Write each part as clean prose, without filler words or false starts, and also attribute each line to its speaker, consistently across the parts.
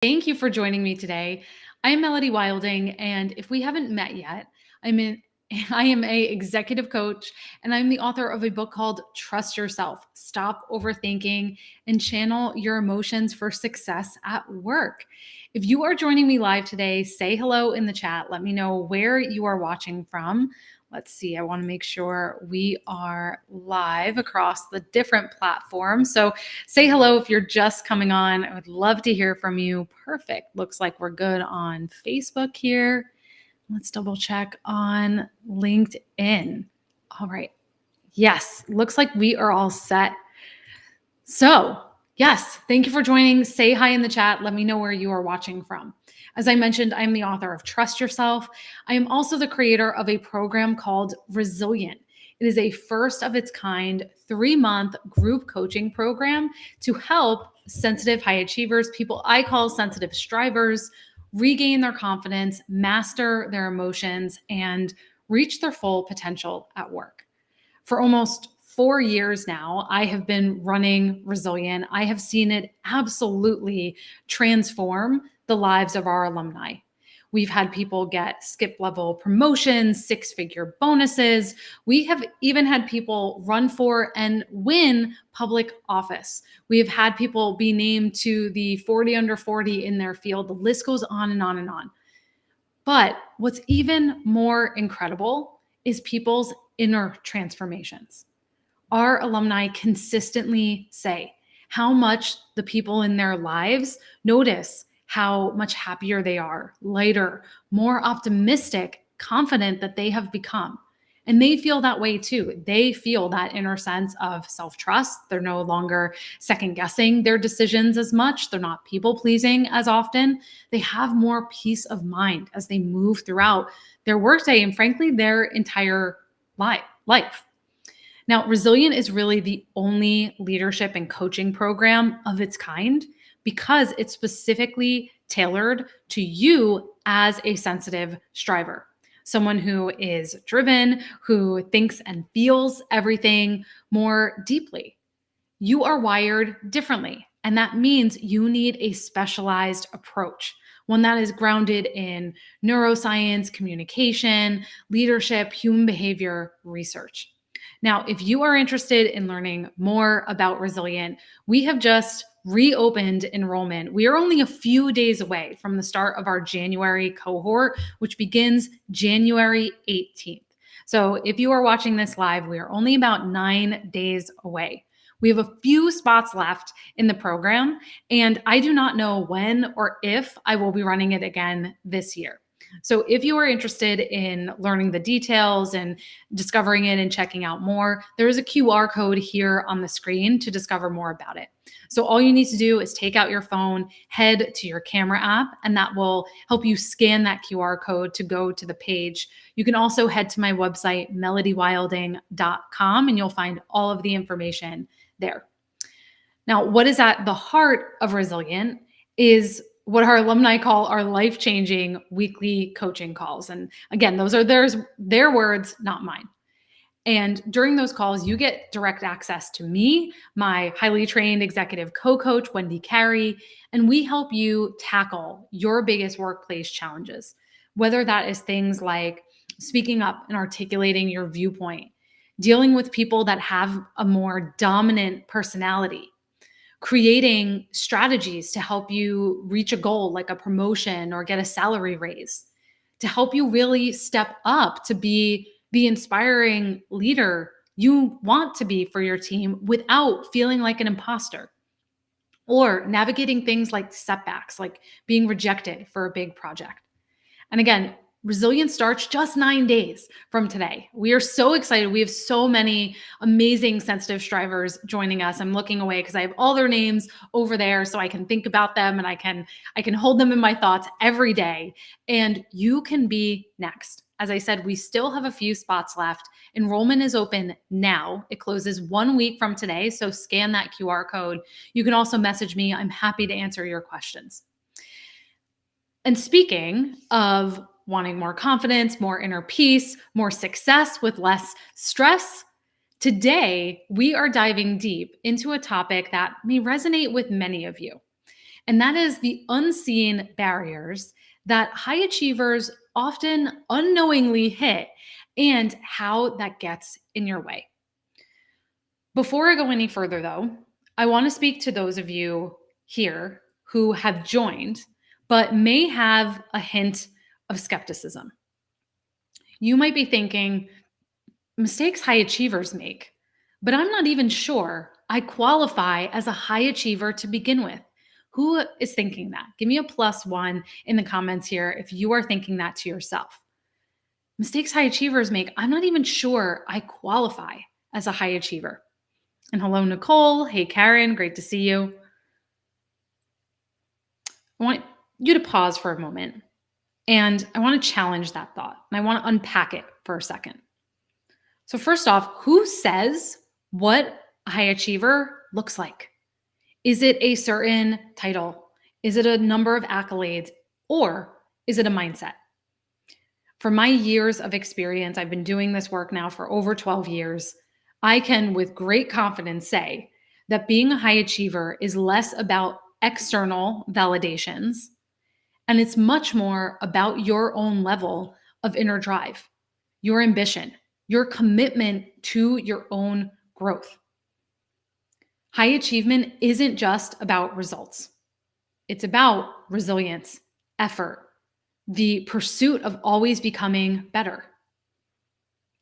Speaker 1: Thank you for joining me today. I'm Melody Wilding, and if we haven't met yet, I'm in I am a executive coach and I'm the author of a book called Trust Yourself, Stop Overthinking and Channel Your Emotions for Success at Work. If you are joining me live today, say hello in the chat. Let me know where you are watching from. Let's see, I want to make sure we are live across the different platforms. So say hello if you're just coming on. I would love to hear from you. Perfect. Looks like we're good on Facebook here. Let's double check on LinkedIn. All right. Yes, looks like we are all set. So, yes, thank you for joining. Say hi in the chat. Let me know where you are watching from. As I mentioned, I'm the author of Trust Yourself. I am also the creator of a program called Resilient. It is a first of its kind 3-month group coaching program to help sensitive high achievers, people I call sensitive strivers, regain their confidence, master their emotions, and reach their full potential at work. For almost 4 years now, I have been running Resilient. I have seen it absolutely transform the lives of our alumni. We've had people get skip level promotions, 6-figure bonuses. We have even had people run for and win public office. We have had people be named to the 40 under 40 in their field. The list goes on and on and on. But what's even more incredible is people's inner transformations. Our alumni consistently say how much the people in their lives notice how much happier they are, lighter, more optimistic, confident that they have become. And they feel that way too. They feel that inner sense of self-trust. They're no longer second guessing their decisions as much. They're not people pleasing as often. They have more peace of mind as they move throughout their workday and frankly, their entire life. Now, Resilient is really the only leadership and coaching program of its kind because it's specifically tailored to you as a sensitive striver, someone who is driven, who thinks and feels everything more deeply. You are wired differently, and that means you need a specialized approach, one that is grounded in neuroscience, communication, leadership, human behavior research. Now, if you are interested in learning more about Resilient, we have just reopened enrollment. We are only a few days away from the start of our January cohort, which begins January 18th. So if you are watching this live, we are only about 9 days away. We have a few spots left in the program, and I do not know when or if I will be running it again this year. So if you are interested in learning the details and discovering it and checking out more, there is a QR code here on the screen to discover more about it. So all you need to do is take out your phone, head to your camera app, and that will help you scan that QR code to go to the page. You can also head to my website, melodywilding.com, and you'll find all of the information there. Now, what is at the heart of Resilient is what our alumni call our life-changing weekly coaching calls. And again, those are their words, not mine. And during those calls, you get direct access to me, my highly trained executive co-coach, Wendy Carey, and we help you tackle your biggest workplace challenges, whether that is things like speaking up and articulating your viewpoint, dealing with people that have a more dominant personality, creating strategies to help you reach a goal like a promotion or get a salary raise, to help you really step up to be the inspiring leader you want to be for your team without feeling like an imposter, or navigating things like setbacks, like being rejected for a big project. And again, Resilience starts just 9 days from today. We are so excited. We have so many amazing sensitive strivers joining us. I'm looking away because I have all their names over there so I can think about them and I can hold them in my thoughts every day. And you can be next. As I said, we still have a few spots left. Enrollment is open now. It closes 1 week from today, so scan that QR code. You can also message me. I'm happy to answer your questions. And speaking of wanting more confidence, more inner peace, more success with less stress, today we are diving deep into a topic that may resonate with many of you. And that is the unseen barriers that high achievers often unknowingly hit and how that gets in your way. Before I go any further, though, I want to speak to those of you here who have joined but may have a hint of skepticism. You might be thinking, mistakes high achievers make, but I'm not even sure I qualify as a high achiever to begin with. Who is thinking that? Give me a +1 in the comments here if you are thinking that to yourself. Mistakes high achievers make, I'm not even sure I qualify as a high achiever. And hello, Nicole. Hey, Karen. Great to see you. I want you to pause for a moment and I want to challenge that thought and I want to unpack it for a second. So, first off, who says what a high achiever looks like? Is it a certain title? Is it a number of accolades? Or is it a mindset? For my years of experience, I've been doing this work now for over 12 years. I can, with great confidence, say that being a high achiever is less about external validations and it's much more about your own level of inner drive, your ambition, your commitment to your own growth. High achievement isn't just about results. It's about resilience, effort, the pursuit of always becoming better.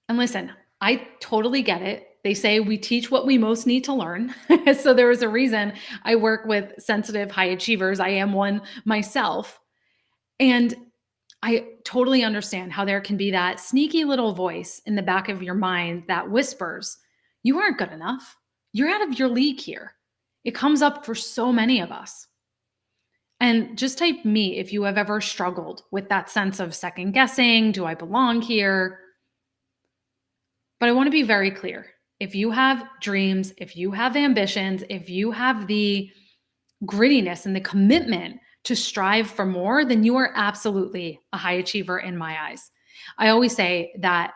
Speaker 1: And listen, I totally get it. They say we teach what we most need to learn. So there is a reason I work with sensitive high achievers. I am one myself. And I totally understand how there can be that sneaky little voice in the back of your mind that whispers, you aren't good enough. You're out of your league here. It comes up for so many of us. And just type me if you have ever struggled with that sense of second guessing. Do I belong here? But I want to be very clear. If you have dreams, if you have ambitions, if you have the grittiness and the commitment to strive for more, then you are absolutely a high achiever in my eyes. I always say that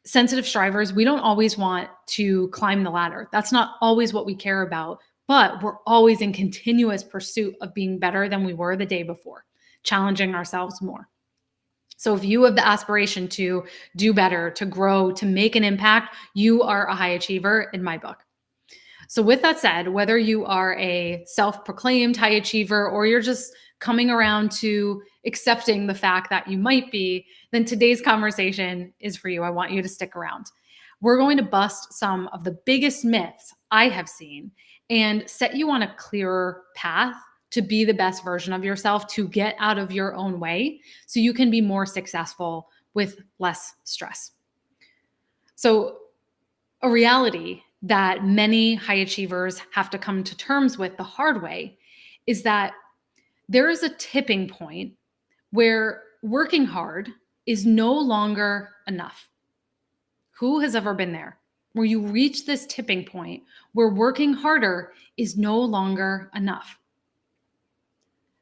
Speaker 1: sensitive strivers, we don't always want to climb the ladder. That's not always what we care about, but we're always in continuous pursuit of being better than we were the day before, challenging ourselves more. So if you have the aspiration to do better, to grow, to make an impact, you are a high achiever in my book. So with that said, whether you are a self-proclaimed high achiever or you're just coming around to accepting the fact that you might be, then today's conversation is for you. I want you to stick around. We're going to bust some of the biggest myths I have seen and set you on a clearer path to be the best version of yourself, to get out of your own way so you can be more successful with less stress. So a reality that many high achievers have to come to terms with the hard way is that there is a tipping point where working hard is no longer enough. Who has ever been there? Where you reach this tipping point where working harder is no longer enough.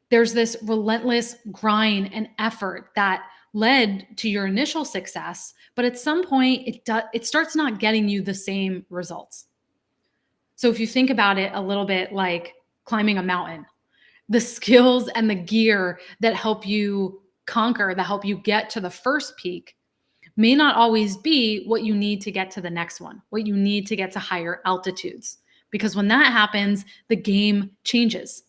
Speaker 1: There's this relentless grind and effort that led to your initial success, but at some point it starts not getting you the same results. So if you think about it a little bit like climbing a mountain, the skills and the gear that help you conquer, that help you get to the first peak may not always be what you need to get to the next one, what you need to get to higher altitudes. Because when that happens, the game changes.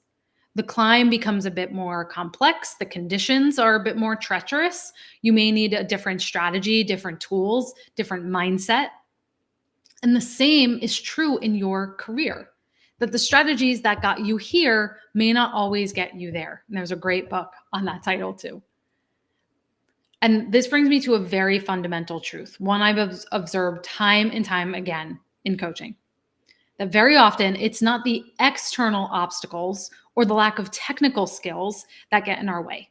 Speaker 1: The climb becomes a bit more complex. The conditions are a bit more treacherous. You may need a different strategy, different tools, different mindset. And the same is true in your career, that the strategies that got you here may not always get you there. And there's a great book on that title too. And this brings me to a very fundamental truth, one I've observed time and time again in coaching, that very often it's not the external obstacles or the lack of technical skills that get in our way.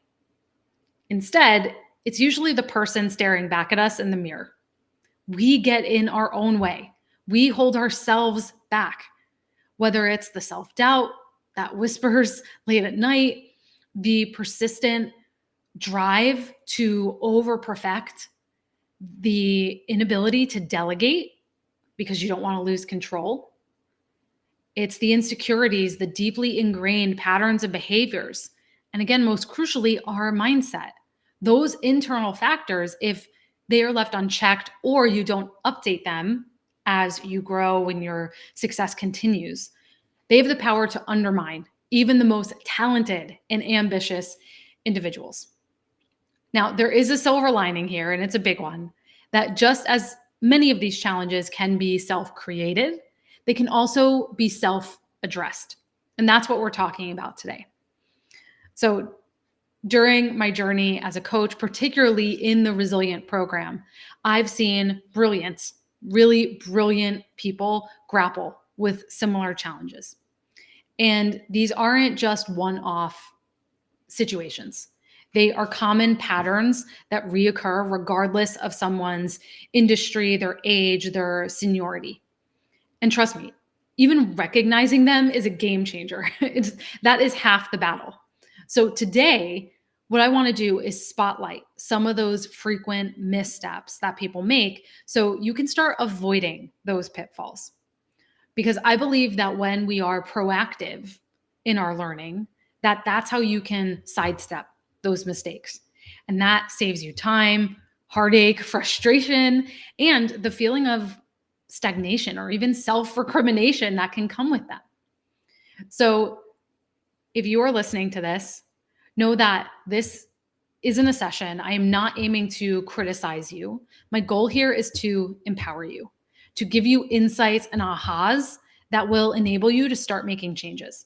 Speaker 1: Instead, it's usually the person staring back at us in the mirror. We get in our own way. We hold ourselves back, whether it's the self-doubt that whispers late at night, the persistent drive to over-perfect, the inability to delegate because you don't want to lose control. It's the insecurities, the deeply ingrained patterns of behaviors. And again, most crucially, our mindset. Those internal factors, if they are left unchecked or you don't update them as you grow and your success continues, they have the power to undermine even the most talented and ambitious individuals. Now, there is a silver lining here, and it's a big one, that just as many of these challenges can be self created, they can also be self addressed. And that's what we're talking about today. So, during my journey as a coach, particularly in the Resilient program, I've seen really brilliant people grapple with similar challenges. And these aren't just one off situations. They are common patterns that reoccur regardless of someone's industry, their age, their seniority. And trust me, even recognizing them is a game changer. That is half the battle. So today, what I want to do is spotlight some of those frequent missteps that people make so you can start avoiding those pitfalls. Because I believe that when we are proactive in our learning, that's how you can sidestep those mistakes. And that saves you time, heartache, frustration, and the feeling of stagnation or even self-recrimination that can come with that. So if you are listening to this, know that this isn't a session. I am not aiming to criticize you. My goal here is to empower you, to give you insights and ahas that will enable you to start making changes.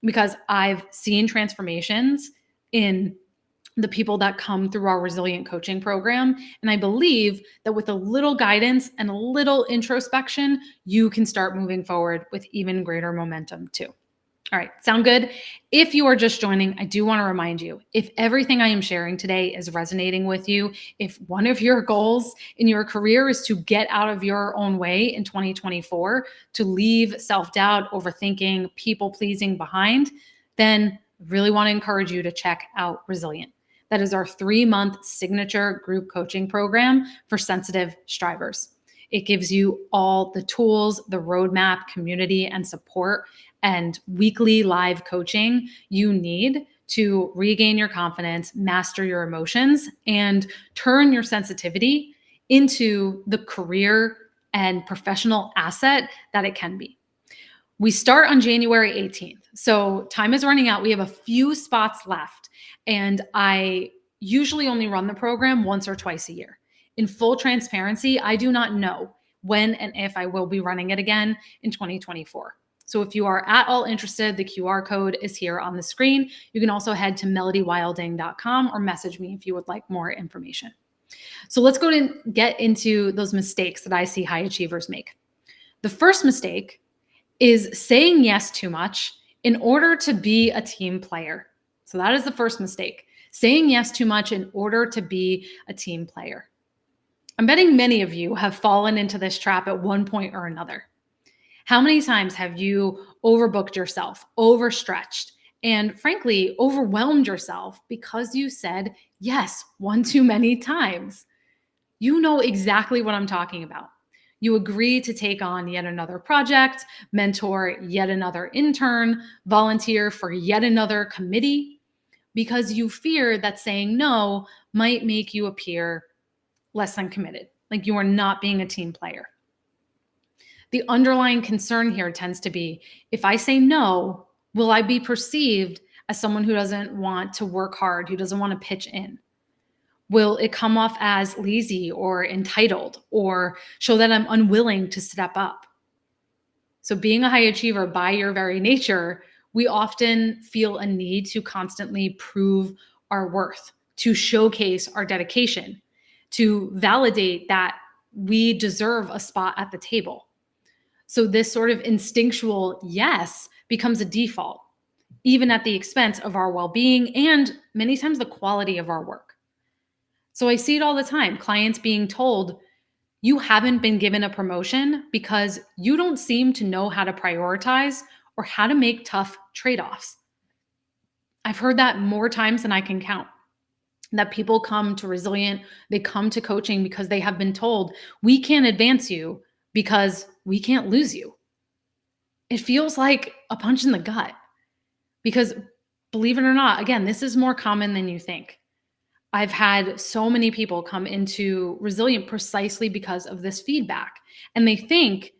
Speaker 1: Because I've seen transformations in the people that come through our Resilient coaching program. And I believe that with a little guidance and a little introspection, you can start moving forward with even greater momentum too. All right, sound good? If you are just joining, I do want to remind you, if everything I am sharing today is resonating with you, if one of your goals in your career is to get out of your own way in 2024, to leave self-doubt, overthinking, people-pleasing behind, then I really want to encourage you to check out Resilient. That is our 3-month signature group coaching program for sensitive strivers. It gives you all the tools, the roadmap, community, and support and weekly live coaching you need to regain your confidence, master your emotions, and turn your sensitivity into the career and professional asset that it can be. We start on January 18th. So time is running out. We have a few spots left. And I usually only run the program once or twice a year. In full transparency, I do not know when and if I will be running it again in 2024. So if you are at all interested, the QR code is here on the screen. You can also head to melodywilding.com or message me if you would like more information. So let's go and get into those mistakes that I see high achievers make. The first mistake is saying yes too much in order to be a team player. So that is the first mistake, saying yes too much in order to be a team player. I'm betting many of you have fallen into this trap at one point or another. How many times have you overbooked yourself, overstretched, and frankly, overwhelmed yourself because you said yes one too many times? You know exactly what I'm talking about. You agree to take on yet another project, mentor yet another intern, volunteer for yet another committee, because you fear that saying no might make you appear less than committed, like you are not being a team player. The underlying concern here tends to be, if I say no, will I be perceived as someone who doesn't want to work hard, who doesn't want to pitch in? Will it come off as lazy or entitled or show that I'm unwilling to step up? So being a high achiever by your very nature, we often feel a need to constantly prove our worth, to showcase our dedication, to validate that we deserve a spot at the table. So this sort of instinctual yes becomes a default, even at the expense of our well-being and many times the quality of our work. So I see it all the time, clients being told, you haven't been given a promotion because you don't seem to know how to prioritize or how to make tough trade-offs. I've heard that more times than I can count. That people come to Resilient, they come to coaching because they have been told, we can't advance you because we can't lose you. it feels like a punch in the gut because believe it or not, again, this is more common than you think. I've had so many people come into Resilient precisely because of this feedback. And they think,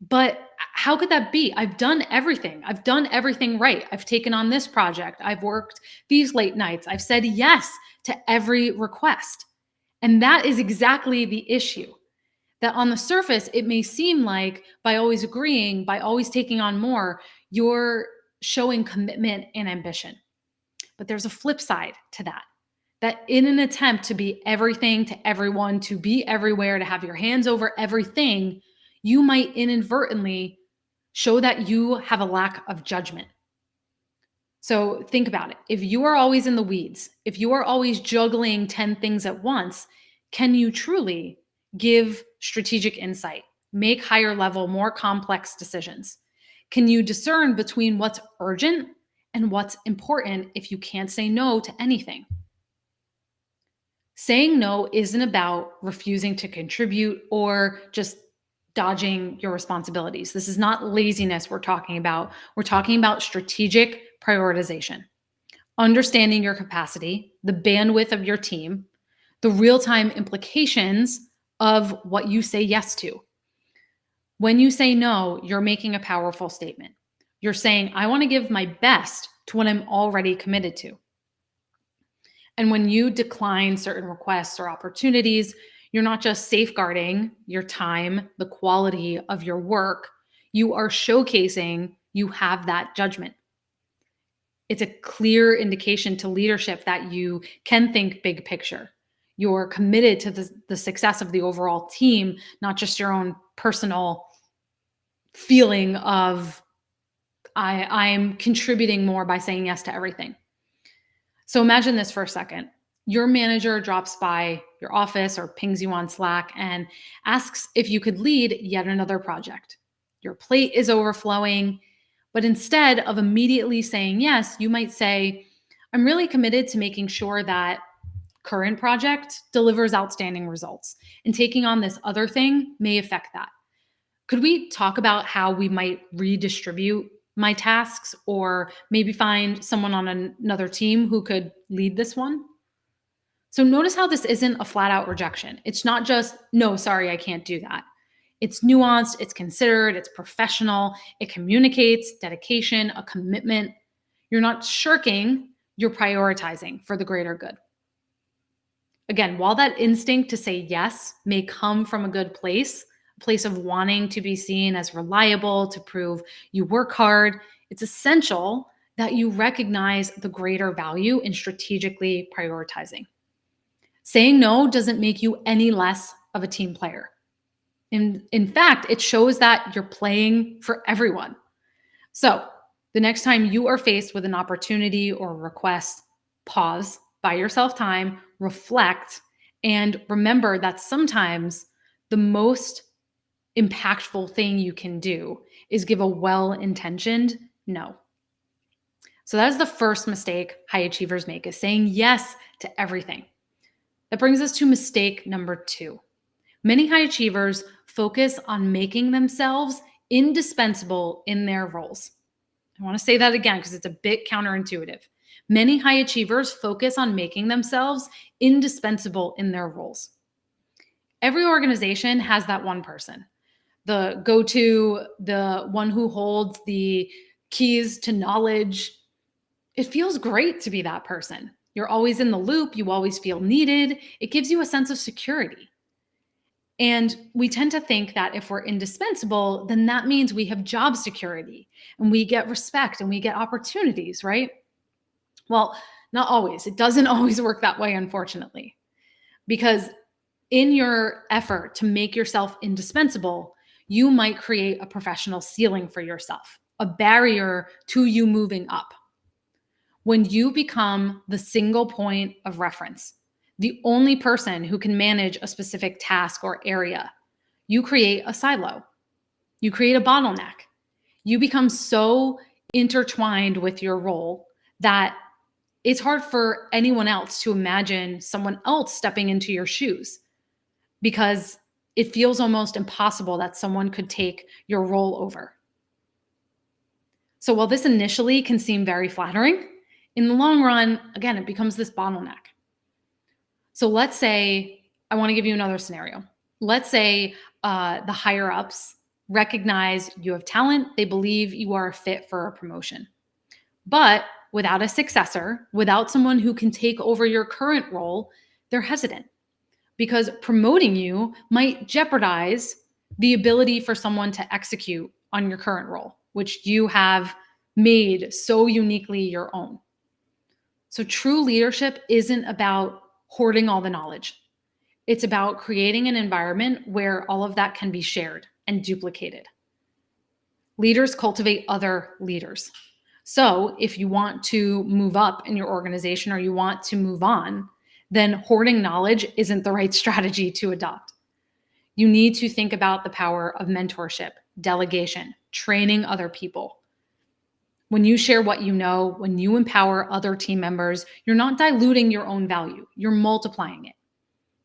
Speaker 1: but how could that be? I've done everything. I've done everything right. I've taken on this project. I've worked these late nights. I've said yes to every request. And that is exactly the issue. That on the surface, it may seem like by always agreeing, by always taking on more, you're showing commitment and ambition. But there's a flip side to that. That in an attempt to be everything to everyone, to be everywhere, to have your hands over everything, you might inadvertently show that you have a lack of judgment. So think about it. If you are always in the weeds, if you are always juggling 10 things at once, can you truly give strategic insight, make higher level, more complex decisions? Can you discern between what's urgent and what's important if you can't say no to anything? Saying no isn't about refusing to contribute or just dodging your responsibilities. This is not laziness we're talking about. We're talking about strategic prioritization, understanding your capacity, the bandwidth of your team, the real time implications of what you say yes to. When you say no, you're making a powerful statement. You're saying, I want to give my best to what I'm already committed to. And when you decline certain requests or opportunities, you're not just safeguarding your time, the quality of your work, you are showcasing you have that judgment. It's a clear indication to leadership that you can think big picture. You're committed to the success of the overall team, not just your own personal feeling of, I'm contributing more by saying yes to everything. So imagine this for a second. Your manager drops by your office or pings you on Slack and asks if you could lead yet another project. Your plate is overflowing, but instead of immediately saying yes, you might say, I'm really committed to making sure that current project delivers outstanding results, and taking on this other thing may affect that. Could we talk about how we might redistribute my tasks or maybe find someone on another team who could lead this one? So notice how this isn't a flat out rejection. It's not just, no, sorry, I can't do that. It's nuanced, it's considered, it's professional, it communicates dedication, a commitment. You're not shirking, you're prioritizing for the greater good. Again, while that instinct to say yes may come from a good place, a place of wanting to be seen as reliable, to prove you work hard, it's essential that you recognize the greater value in strategically prioritizing. Saying no doesn't make you any less of a team player. In fact, it shows that you're playing for everyone. So the next time you are faced with an opportunity or request, pause, buy yourself time, reflect, and remember that sometimes the most impactful thing you can do is give a well-intentioned no. So that is the first mistake high achievers make, is saying yes to everything. That brings us to mistake number 2. Many high achievers focus on making themselves indispensable in their roles. I want to say that again because it's a bit counterintuitive. Many high achievers focus on making themselves indispensable in their roles. Every organization has that one person, the go-to, the one who holds the keys to knowledge. It feels great to be that person. You're always in the loop. You always feel needed. It gives you a sense of security. And we tend to think that if we're indispensable, then that means we have job security and we get respect and we get opportunities, right? Well, not always. It doesn't always work that way, unfortunately, because in your effort to make yourself indispensable, you might create a professional ceiling for yourself, a barrier to you moving up. When you become the single point of reference, the only person who can manage a specific task or area, you create a silo. You create a bottleneck. You become so intertwined with your role that it's hard for anyone else to imagine someone else stepping into your shoes, because it feels almost impossible that someone could take your role over. So while this initially can seem very flattering, in the long run, again, it becomes this bottleneck. So let's say, I want to give you another scenario. Let's say the higher ups recognize you have talent, they believe you are a fit for a promotion. But without a successor, without someone who can take over your current role, they're hesitant because promoting you might jeopardize the ability for someone to execute on your current role, which you have made so uniquely your own. So true leadership isn't about hoarding all the knowledge. It's about creating an environment where all of that can be shared and duplicated. Leaders cultivate other leaders. So if you want to move up in your organization or you want to move on, then hoarding knowledge isn't the right strategy to adopt. You need to think about the power of mentorship, delegation, training other people. When you share what you know, when you empower other team members, you're not diluting your own value, you're multiplying it.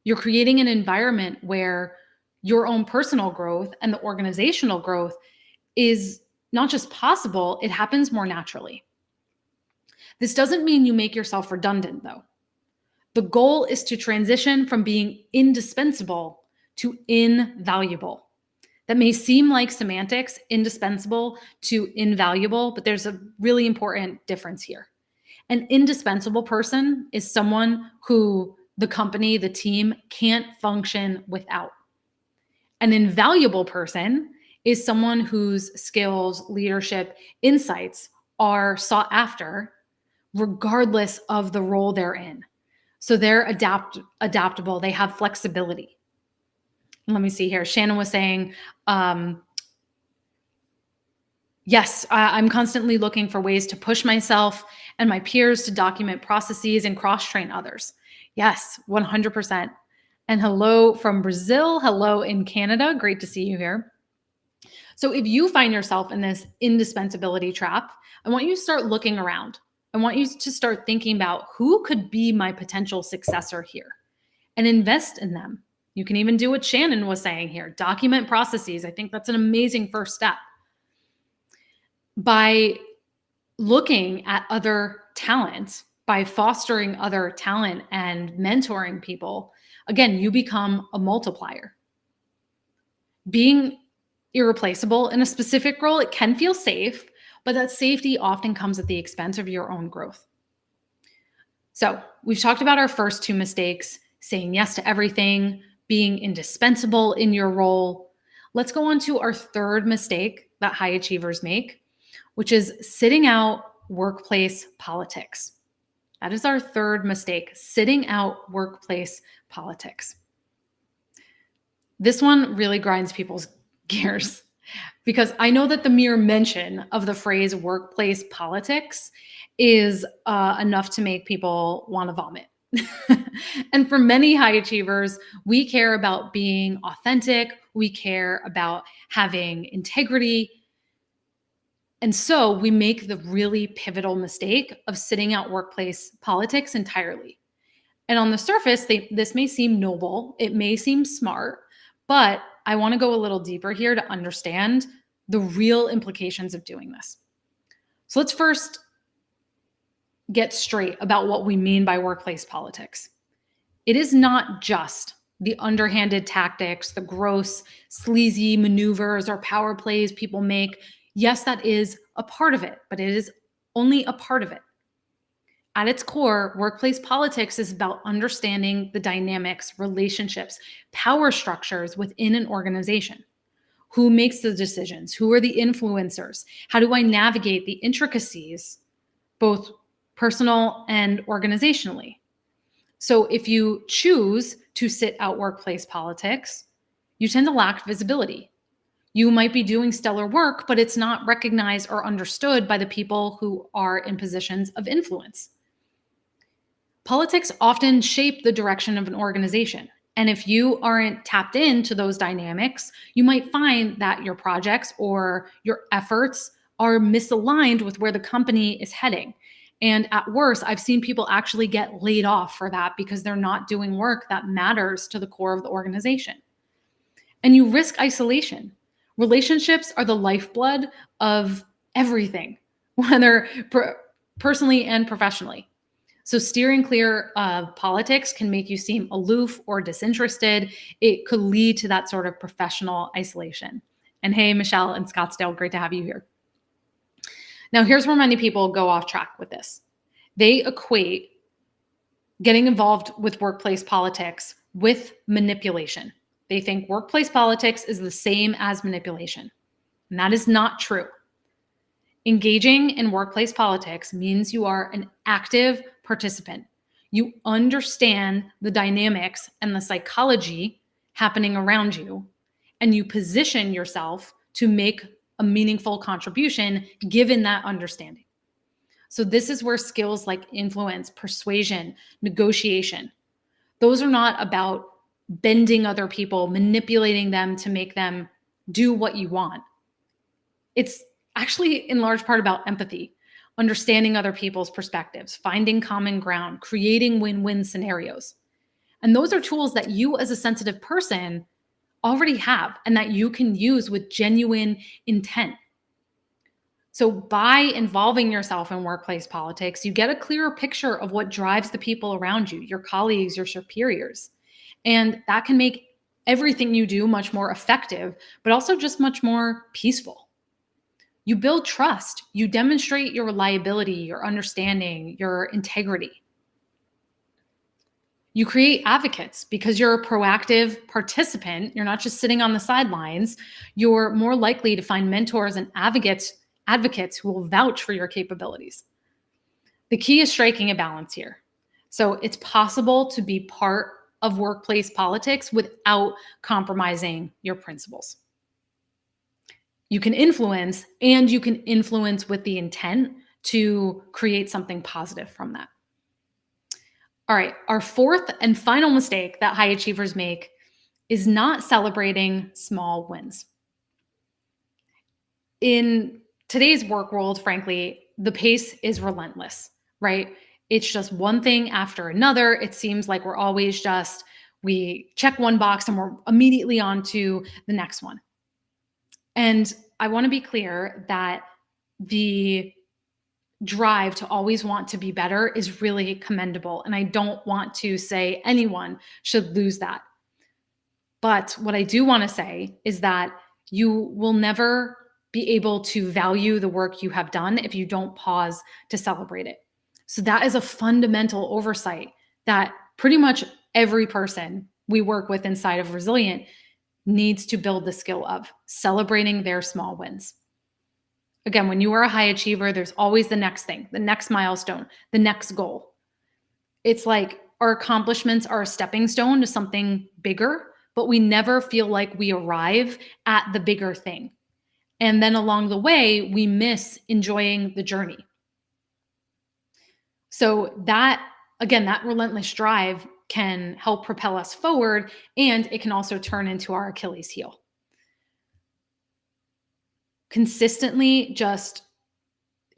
Speaker 1: You're creating an environment where your own personal growth and the organizational growth is not just possible, it happens more naturally. This doesn't mean you make yourself redundant, though. The goal is to transition from being indispensable to invaluable. That may seem like semantics, indispensable to invaluable, but there's a really important difference here. An indispensable person is someone who the company, the team can't function without. An invaluable person is someone whose skills, leadership, insights are sought after regardless of the role they're in. So they're adaptable, they have flexibility. Let me see here. Shannon was saying, yes, I'm constantly looking for ways to push myself and my peers to document processes and cross-train others. Yes, 100%. And hello from Brazil. Hello in Canada. Great to see you here. So if you find yourself in this indispensability trap, I want you to start looking around. I want you to start thinking about who could be my potential successor here and invest in them. You can even do what Shannon was saying here, document processes. I think that's an amazing first step. By looking at other talent, by fostering other talent and mentoring people, again, you become a multiplier. Being irreplaceable in a specific role, it can feel safe, but that safety often comes at the expense of your own growth. So we've talked about our first two mistakes, saying yes to everything, being indispensable in your role. Let's go on to our third mistake that high achievers make, which is sitting out workplace politics. That is our third mistake, sitting out workplace politics. This one really grinds people's gears because I know that the mere mention of the phrase workplace politics is enough to make people want to vomit. And for many high achievers, we care about being authentic, we care about having integrity. And so we make the really pivotal mistake of sitting out workplace politics entirely. And on the surface, this may seem noble, it may seem smart, but I want to go a little deeper here to understand the real implications of doing this. So let's first get straight about what we mean by workplace politics. It is not just the underhanded tactics, the gross, sleazy maneuvers or power plays people make. Yes, that is a part of it, but it is only a part of it. At its core, workplace politics is about understanding the dynamics, relationships, power structures within an organization. Who makes the decisions? Who are the influencers? How do I navigate the intricacies, both personal and organizationally? So if you choose to sit out workplace politics, you tend to lack visibility. You might be doing stellar work, but it's not recognized or understood by the people who are in positions of influence. Politics often shape the direction of an organization. And if you aren't tapped into those dynamics, you might find that your projects or your efforts are misaligned with where the company is heading. And at worst, I've seen people actually get laid off for that because they're not doing work that matters to the core of the organization. And you risk isolation. Relationships are the lifeblood of everything. whether personally and professionally. So, steering clear of politics can make you seem aloof or disinterested. It could lead to that sort of professional isolation. And hey, Michelle in Scottsdale, great to have you here. Now, here's where many people go off track with this. They equate getting involved with workplace politics with manipulation. They think workplace politics is the same as manipulation, and that is not true. Engaging in workplace politics means you are an active participant. You understand the dynamics and the psychology happening around you, and you position yourself to make a meaningful contribution given that understanding. So, this is where skills like influence, persuasion, negotiation, those are not about bending other people, manipulating them to make them do what you want. It's actually in large part about empathy, understanding other people's perspectives, finding common ground, creating win-win scenarios. And those are tools that you as a sensitive person already have and that you can use with genuine intent. So by involving yourself in workplace politics, you get a clearer picture of what drives the people around you, your colleagues, your superiors. And that can make everything you do much more effective, but also just much more peaceful. You build trust. You demonstrate your reliability, your understanding, your integrity. You create advocates because you're a proactive participant. You're not just sitting on the sidelines. You're more likely to find mentors and advocates who will vouch for your capabilities. The key is striking a balance here. So it's possible to be part of workplace politics without compromising your principles. You can influence, and you can influence with the intent to create something positive from that. All right, our fourth and final mistake that high achievers make is not celebrating small wins. In today's work world, frankly, the pace is relentless, right? It's just one thing after another. It seems like we check one box and we're immediately on to the next one. And I want to be clear that the drive to always want to be better is really commendable. And I don't want to say anyone should lose that. But what I do want to say is that you will never be able to value the work you have done if you don't pause to celebrate it. So that is a fundamental oversight that pretty much every person we work with inside of Resilient needs to build the skill of celebrating their small wins. Again, when you are a high achiever, there's always the next thing, the next milestone, the next goal. It's like our accomplishments are a stepping stone to something bigger, but we never feel like we arrive at the bigger thing. And then along the way, we miss enjoying the journey. So that relentless drive can help propel us forward, and it can also turn into our Achilles heel. Consistently just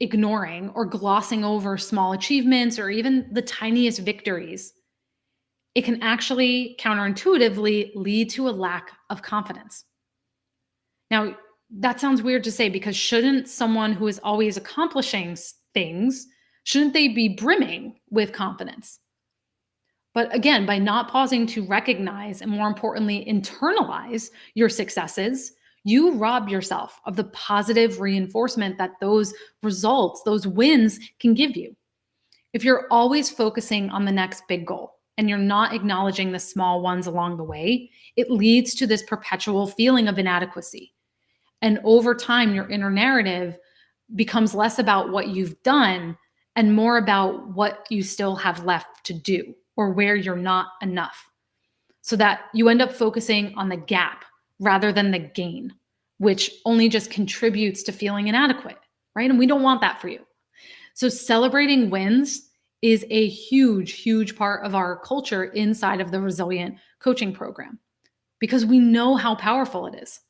Speaker 1: ignoring or glossing over small achievements or even the tiniest victories, it can actually counterintuitively lead to a lack of confidence. Now, that sounds weird to say because shouldn't someone who is always accomplishing things, shouldn't they be brimming with confidence? But again, by not pausing to recognize and more importantly, internalize your successes, you rob yourself of the positive reinforcement that those results, those wins can give you. If you're always focusing on the next big goal and you're not acknowledging the small ones along the way, it leads to this perpetual feeling of inadequacy. And over time, your inner narrative becomes less about what you've done and more about what you still have left to do or where you're not enough. So that you end up focusing on the gap rather than the gain, which only just contributes to feeling inadequate, right? And we don't want that for you. So celebrating wins is a huge, huge part of our culture inside of the Resilient coaching program because we know how powerful it is.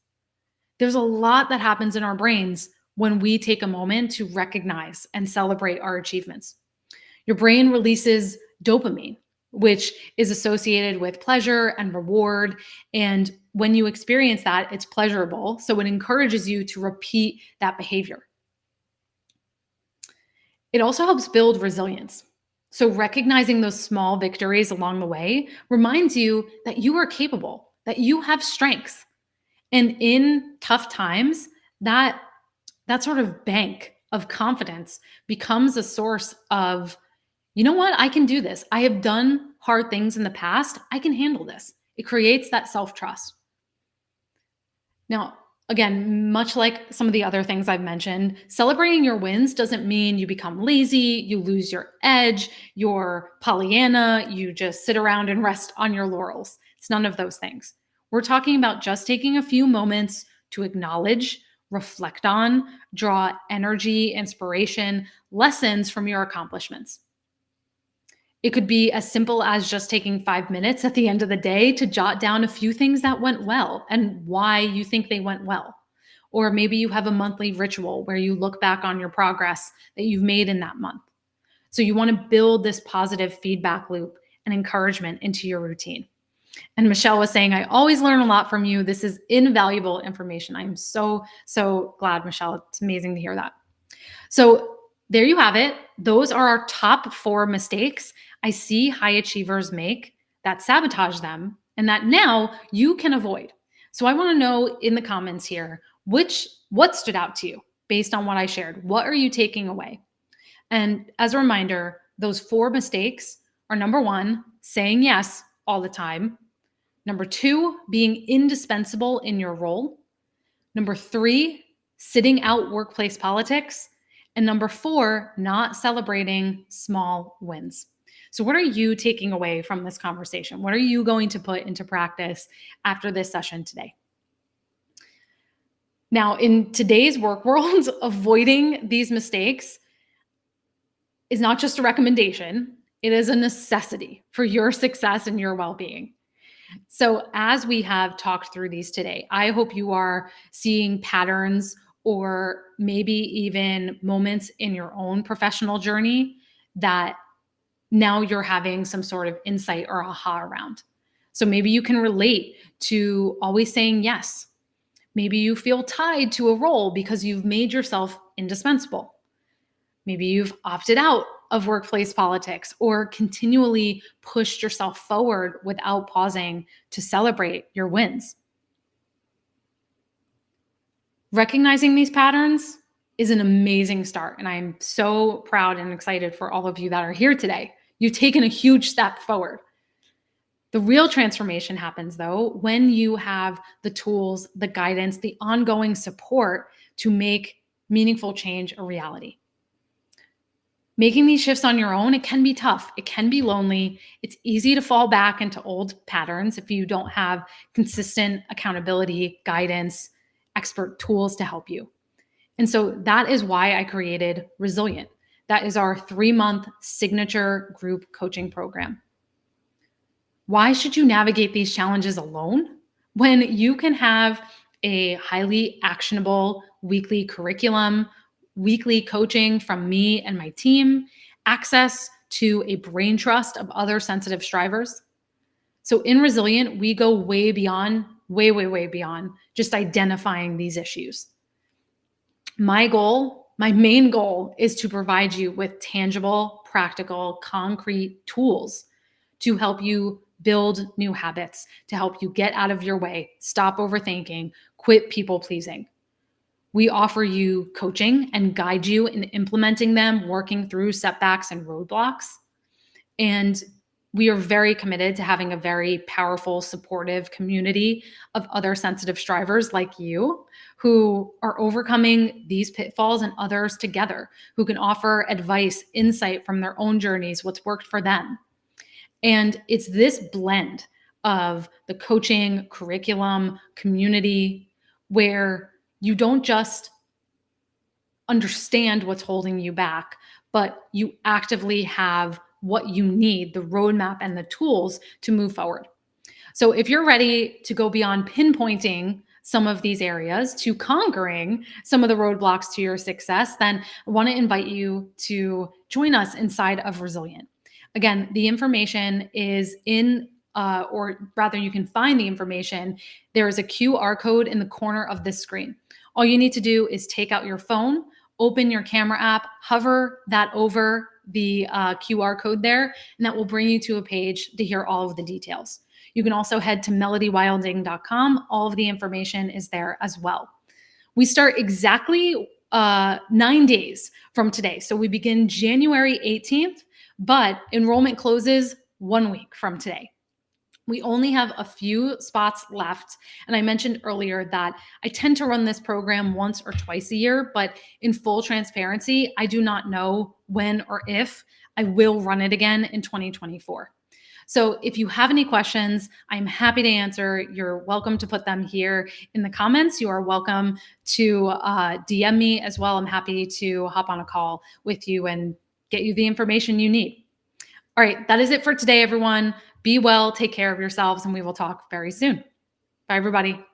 Speaker 1: There's a lot that happens in our brains when we take a moment to recognize and celebrate our achievements. Your brain releases dopamine, which is associated with pleasure and reward. And when you experience that, it's pleasurable. So it encourages you to repeat that behavior. It also helps build resilience. So, recognizing those small victories along the way reminds you that you are capable, that you have strengths. And in tough times, that that sort of bank of confidence becomes a source of, you know what, I can do this. I have done hard things in the past. I can handle this. It creates that self-trust. Now, again, much like some of the other things I've mentioned, celebrating your wins doesn't mean you become lazy, you lose your edge, you're Pollyanna, you just sit around and rest on your laurels. It's none of those things. We're talking about just taking a few moments to acknowledge, reflect on, draw energy, inspiration, lessons from your accomplishments. It could be as simple as just taking 5 minutes at the end of the day to jot down a few things that went well and why you think they went well. Or maybe you have a monthly ritual where you look back on your progress that you've made in that month. So you want to build this positive feedback loop and encouragement into your routine. And Michelle was saying, I always learn a lot from you. This is invaluable information. I'm so glad, Michelle. It's amazing to hear that. So there you have it. Those are our top 4 mistakes I see high achievers make that sabotage them and that now you can avoid. So I want to know in the comments here, what stood out to you based on what I shared? What are you taking away? And as a reminder, those 4 mistakes are: number 1, saying yes all the time; number 2, being indispensable in your role; number 3, sitting out workplace politics; and number 4, not celebrating small wins. So, what are you taking away from this conversation? What are you going to put into practice after this session today? Now, in today's work world, avoiding these mistakes is not just a recommendation, it is a necessity for your success and your well being. So, as we have talked through these today, I hope you are seeing patterns or maybe even moments in your own professional journey that now you're having some sort of insight or aha around. So, maybe you can relate to always saying yes. Maybe you feel tied to a role because you've made yourself indispensable. Maybe you've opted out of workplace politics or continually pushed yourself forward without pausing to celebrate your wins. Recognizing these patterns is an amazing start, and I'm so proud and excited for all of you that are here today. You've taken a huge step forward. The real transformation happens, though, when you have the tools, the guidance, the ongoing support to make meaningful change a reality. Making these shifts on your own, it can be tough. It can be lonely. It's easy to fall back into old patterns if you don't have consistent accountability, guidance, expert tools to help you. And so that is why I created Resilient. That is our 3-month signature group coaching program. Why should you navigate these challenges alone when you can have a highly actionable weekly curriculum, weekly coaching from me and my team, access to a brain trust of other sensitive strivers? So in Resilient, we go way beyond, way beyond just identifying these issues. My main goal is to provide you with tangible, practical, concrete tools to help you build new habits, to help you get out of your way, stop overthinking, quit people pleasing. We offer you coaching and guide you in implementing them, working through setbacks and roadblocks. And we are very committed to having a very powerful, supportive community of other sensitive strivers like you who are overcoming these pitfalls and others together, who can offer advice, insight from their own journeys, what's worked for them. And it's this blend of the coaching, curriculum, community, where you don't just understand what's holding you back, but you actively have what you need, the roadmap and the tools to move forward. So if you're ready to go beyond pinpointing some of these areas to conquering some of the roadblocks to your success, then I want to invite you to join us inside of Resilient. Again, the information is or rather, you can find the information. There is a QR code in the corner of this screen. All you need to do is take out your phone, open your camera app, hover that over the QR code there, and that will bring you to a page to hear all of the details. You can also head to melodywilding.com. All of the information is there as well. We start exactly 9 days from today. So we begin January 18th, but enrollment closes 1 week from today. We only have a few spots left. And I mentioned earlier that I tend to run this program once or twice a year, but in full transparency, I do not know when or if I will run it again in 2024. So if you have any questions, I'm happy to answer. You're welcome to put them here in the comments. You are welcome to DM me as well. I'm happy to hop on a call with you and get you the information you need. All right, that is it for today, everyone. Be well, take care of yourselves, and we will talk very soon. Bye, everybody.